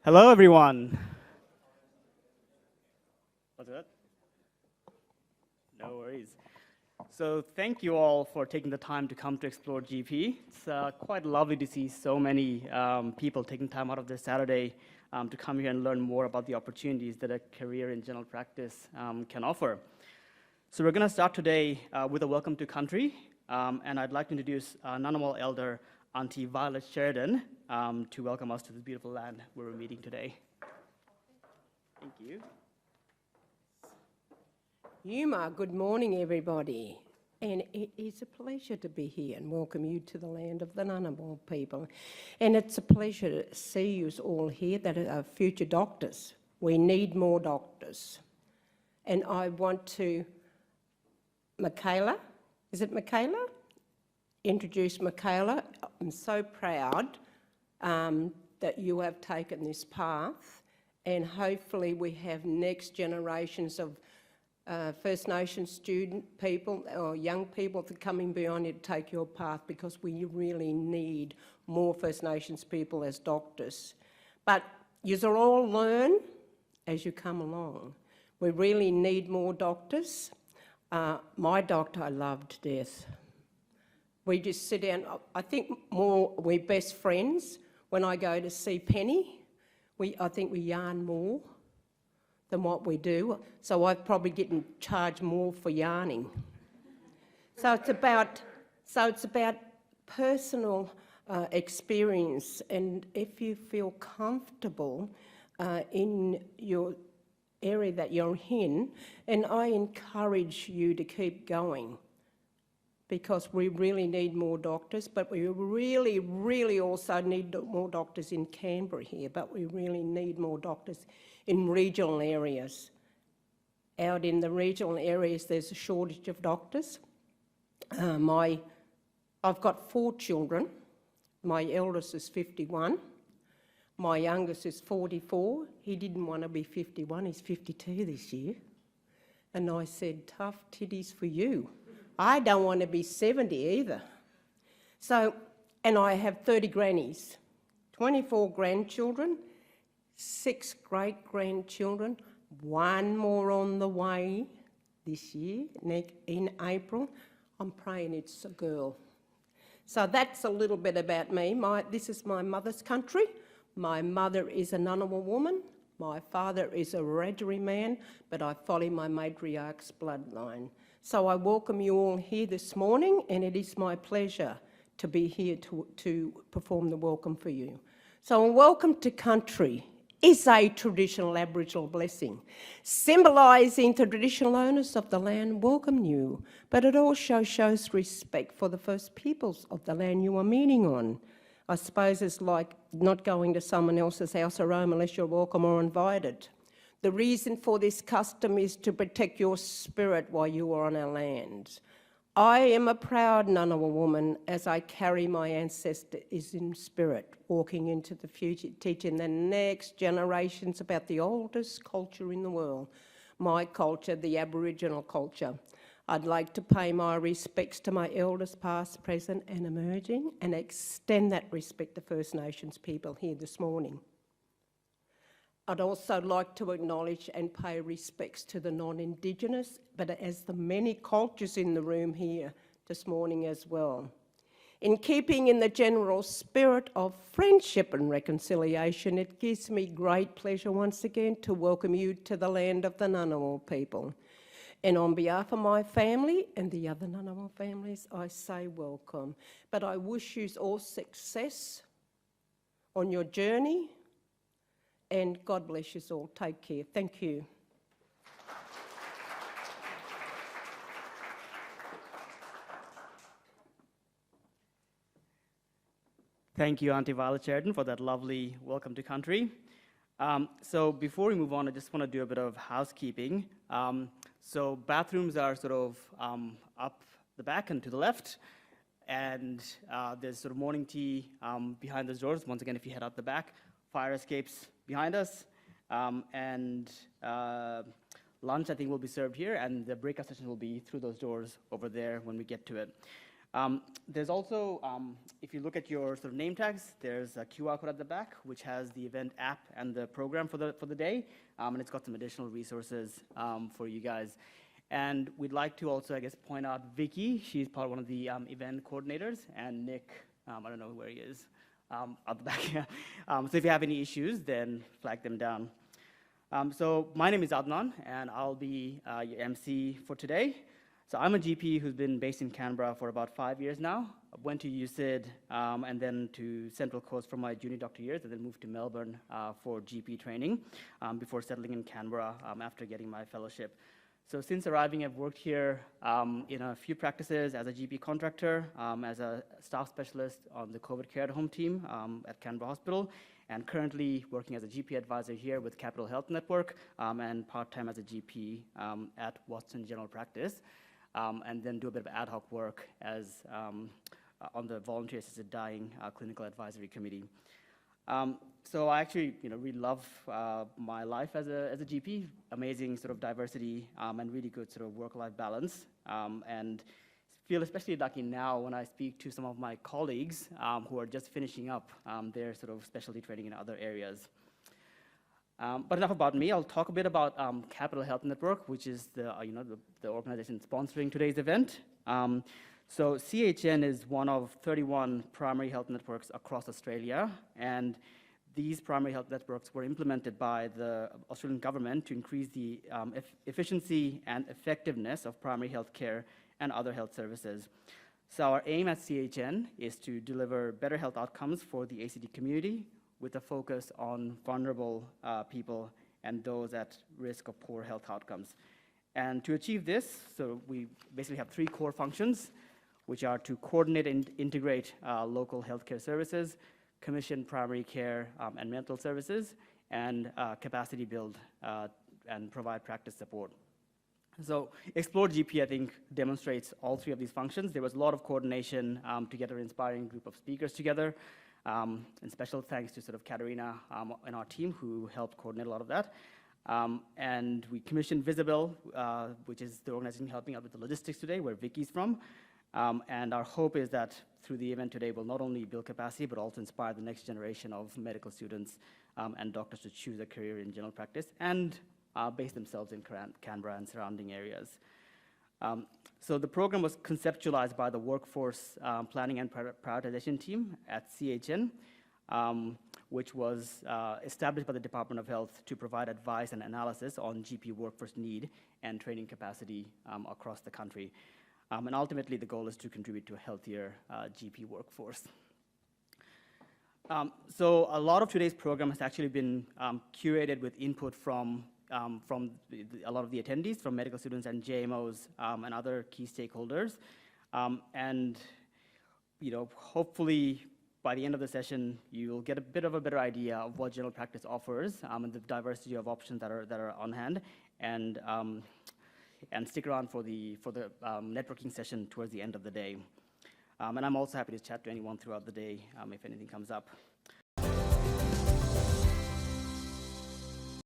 Hello, everyone. What's that? No worries. So thank you all for taking the time to come to Explore GP. It's quite lovely to see so many people taking time out of their Saturday to come here and learn more about the opportunities that a career in general practice can offer. So we're going to start today with a welcome to country, and I'd like to introduce Ngunnawal Elder Auntie Violet Sheridan to welcome us to this beautiful land where we're meeting today. Thank you. Yuma, good morning, everybody. And it is a pleasure to be here and welcome you to the land of the Ngunnawal people. And it's a pleasure to see you all here that are future doctors. We need more doctors. And I want to, Michaela, is it Michaela? Introduce Michaela. I'm so proud that you have taken this path, and hopefully we have next generations of First Nations student people or young people that are coming beyond you to take your path, because we really need more First Nations people as doctors. But you'll all learn as you come along. We really need more doctors. My doctor I loved to death. We just sit down, I think we're best friends. When I go to see Penny, I think we yarn more than what we do. So I've probably getting charged more for yarning. So it's about personal experience, and if you feel comfortable in your area that you're in, and I encourage you to keep going, because we really need more doctors, but we really, really also need more doctors in Canberra here, but we really need more doctors in regional areas. Out in the regional areas, there's a shortage of doctors. I've got 4 children. My eldest is 51. My youngest is 44. He didn't want to be 51, he's 52 this year. And I said, tough titties for you. I don't want to be 70 either. So, and I have 30 grannies, 24 grandchildren, 6 great-grandchildren, 1 more on the way this year, in April. I'm praying it's a girl. So that's a little bit about me. This is my mother's country. My mother is a Ngunnawal woman. My father is a Wiradjuri man, but I follow my matriarch's bloodline. So I welcome you all here this morning, and it is my pleasure to be here to perform the welcome for you. So a welcome to country is a traditional Aboriginal blessing, symbolising the traditional owners of the land welcome you, but it also shows respect for the first peoples of the land you are meeting on. I suppose it's like not going to someone else's house or home unless you're welcome or invited. The reason for this custom is to protect your spirit while you are on our land. I am a proud Ngunnawal woman as I carry my ancestors in spirit, walking into the future, teaching the next generations about the oldest culture in the world, my culture, the Aboriginal culture. I'd like to pay my respects to my elders past, present and emerging, and extend that respect to First Nations people here this morning. I'd also like to acknowledge and pay respects to the non-Indigenous, but as the many cultures in the room here this morning as well. In keeping in the general spirit of friendship and reconciliation, it gives me great pleasure once again to welcome you to the land of the Ngunnawal people. And on behalf of my family and the other Ngunnawal families, I say welcome. But I wish you all success on your journey, and God bless you all. Take care. Thank you. Thank you, Auntie Violet Sheridan, for that lovely welcome to country. So before we move on, I just want to do a bit of housekeeping. So bathrooms are sort of up the back and to the left, and there's sort of morning tea behind those doors. Once again, if you head out the back, fire escapes behind us, and lunch I think will be served here, and the breakout session will be through those doors over there when we get to it. There's also, if you look at your sort of name tags, there's a QR code at the back, which has the event app and the program for the day, and it's got some additional resources for you guys. And we'd like to also, I guess, point out Vicky. She's part of one of the event coordinators, and Nick, I don't know where he is, at the back here. So if you have any issues, then flag them down. So my name is Adnan, and I'll be your MC for today. So I'm a GP who's been based in Canberra for about 5 years now. I went to UCID and then to Central Coast for my junior doctor years, and then moved to Melbourne for GP training before settling in Canberra after getting my fellowship. So since arriving, I've worked here in a few practices as a GP contractor, as a staff specialist on the COVID care at home team at Canberra Hospital, and currently working as a GP advisor here with Capital Health Network, and part-time as a GP at Watson General Practice, and then do a bit of ad hoc work as on the Voluntary Assisted Dying Clinical Advisory Committee. So I actually, really love my life as a GP. Amazing sort of diversity and really good sort of work-life balance, and feel especially lucky now when I speak to some of my colleagues who are just finishing up their sort of specialty training in other areas. But enough about me. I'll talk a bit about Capital Health Network, which is the organization sponsoring today's event. So CHN is one of 31 primary health networks across Australia, and these primary health networks were implemented by the Australian government to increase the efficiency and effectiveness of primary health care and other health services. So our aim at CHN is to deliver better health outcomes for the ACD community with a focus on vulnerable people and those at risk of poor health outcomes. And to achieve this, so we basically have 3 core functions, which are to coordinate and integrate local healthcare services, commission primary care and mental services, and capacity build and provide practice support. So Explore GP, I think, demonstrates all 3 of these functions. There was a lot of coordination to get an inspiring group of speakers together, and special thanks to sort of Katerina and our team who helped coordinate a lot of that. And we commissioned Visible, which is the organization helping out with the logistics today, where Vicky's from. And our hope is that through the event today, we'll not only build capacity, but also inspire the next generation of medical students and doctors to choose a career in general practice and base themselves in Canberra and surrounding areas. So the program was conceptualized by the workforce planning and prioritization team at CHN, which was established by the Department of Health to provide advice and analysis on GP workforce need and training capacity across the country. And ultimately, the goal is to contribute to a healthier GP workforce. So a lot of today's program has actually been curated with input from a lot of the attendees, from medical students and JMOs and other key stakeholders. And hopefully by the end of the session, you'll get a bit of a better idea of what general practice offers and the diversity of options that are on hand. And stick around for the networking session towards the end of the day. And I'm also happy to chat to anyone throughout the day if anything comes up.